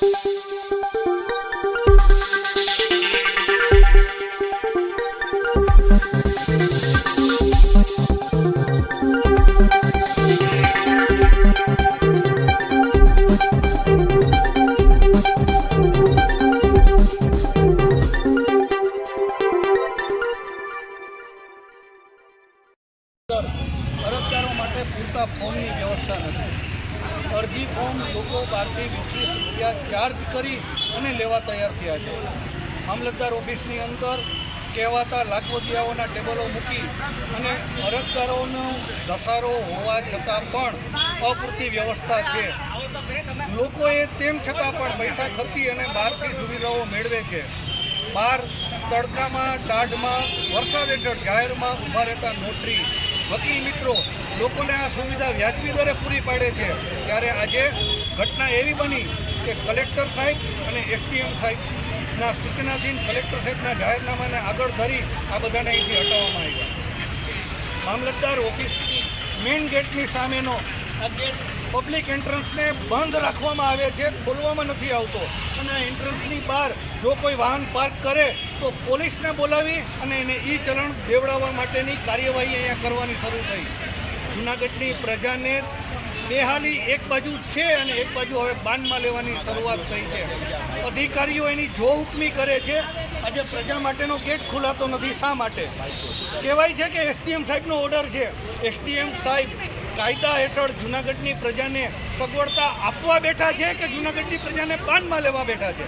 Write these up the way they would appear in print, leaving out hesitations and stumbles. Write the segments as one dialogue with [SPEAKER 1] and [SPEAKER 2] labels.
[SPEAKER 1] અરજદારો માટે પૂરતા ફોર્મની વ્યવસ્થા નથી. અરજી ફોર્મ લોકો 12 થી 20 રૂપિયા ચાર્જ કરી અને લેવા તૈયાર થયા છે. મામલતદાર ઓફિસની અંદર કહેવાતા લાગવગિયાઓના ટેબલો મૂકી અને અરજદારોનો ધસારો હોવા છતાં પણ અપૂરતી વ્યવસ્થા છે. લોકોએ તેમ છતાં પણ પૈસા ખર્ચી અને બહારથી સુવિધાઓ મેળવે છે. બહાર તડકામાં ટાઢમાં વરસાદ હેઠળ જાહેરમાં ઊભા રહેતા નોટરી વકીલ મિત્રો લોકોને આ સુવિધા વ્યાજબી દરે પૂરી પાડે છે. ત્યારે આજે ઘટના એવી બની કે કલેક્ટર સાહેબ અને એસડીએમ સાહેબના સૂચનાથી કલેક્ટર સાહેબના જાહેરનામાને આગળ ધરી આ બધાને અહીંથી હટાવવામાં આવ્યા. મામલતદાર ઓફિસની મેઇન ગેટની સામેનો આ ગેટ પબ્લિક એન્ટ્રન્સને બંધ રાખવામાં આવે છે, ખોલવામાં નથી આવતો. અને એન્ટ્રન્સની બહાર જો કોઈ વાહન પાર્ક કરે તો પોલીસને બોલાવી અને એને ઈ ચલણ દેવડાવવા માટેની કાર્યવાહી અહીંયા કરવાની શરૂ થઈ. જૂનાગઢની પ્રજાને બેહાલી એક બાજુ છે અને એક બાજુ હવે બાનમાં લેવાની શરૂઆત થઈ છે. અધિકારીઓ એની જો હુકમી કરે છે. આજે પ્રજા માટેનો ગેટ ખુલાતો નથી. શા માટે? કહેવાય છે કે એસડીએમ સાહેબનો ઓર્ડર છે. એસડીએમ સાહેબ કાયદા હેઠળ જૂનાગઢની પ્રજાને સગવડતા આપવા બેઠા છે કે જૂનાગઢની પ્રજાને બાનમાં લેવા બેઠા છે?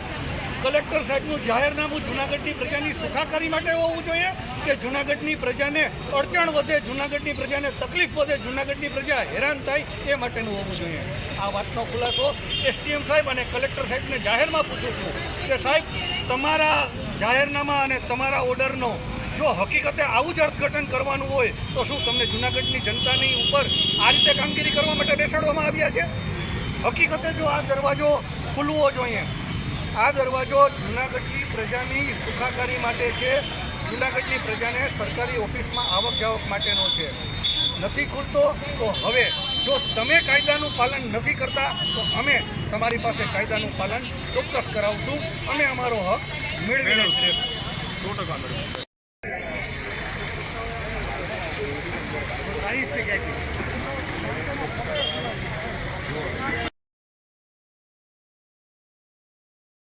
[SPEAKER 1] કલેક્ટર સાહેબનું જાહેરનામું જૂનાગઢની પ્રજાની સુખાકારી માટે હોવું જોઈએ કે જૂનાગઢની પ્રજાને અડચણ વધે, જૂનાગઢની પ્રજાને તકલીફ વધે, જૂનાગઢની પ્રજા હેરાન થાય એ માટેનું હોવું જોઈએ? આ વાતનો ખુલાસો એસડીએમ સાહેબ અને કલેક્ટર સાહેબને જાહેરમાં પૂછું છું કે સાહેબ, તમારા જાહેરનામા અને તમારા ઓર્ડરનો જો હકીકતે આવું જ અર્થઘટન કરવાનું હોય તો શું તમને જૂનાગઢની જનતાની ઉપર આ રીતે કામગીરી કરવા માટે બેસાડવામાં આવ્યા છે? હકીકતે જો આ દરવાજો ખુલવો જોઈએ. આ દરવાજો જૂનાગઢની પ્રજાની સુખાકારી માટે છે. જૂનાગઢની પ્રજાને સરકારી ઓફિસમાં આવક જાવક માટેનો છે. નથી ખુલતો તો હવે જો તમે કાયદાનું પાલન નથી કરતા તો અમે તમારી પાસે કાયદાનું પાલન ચોક્કસ કરાવશું. અમે અમારો હક મેળવી લઈશું. 100%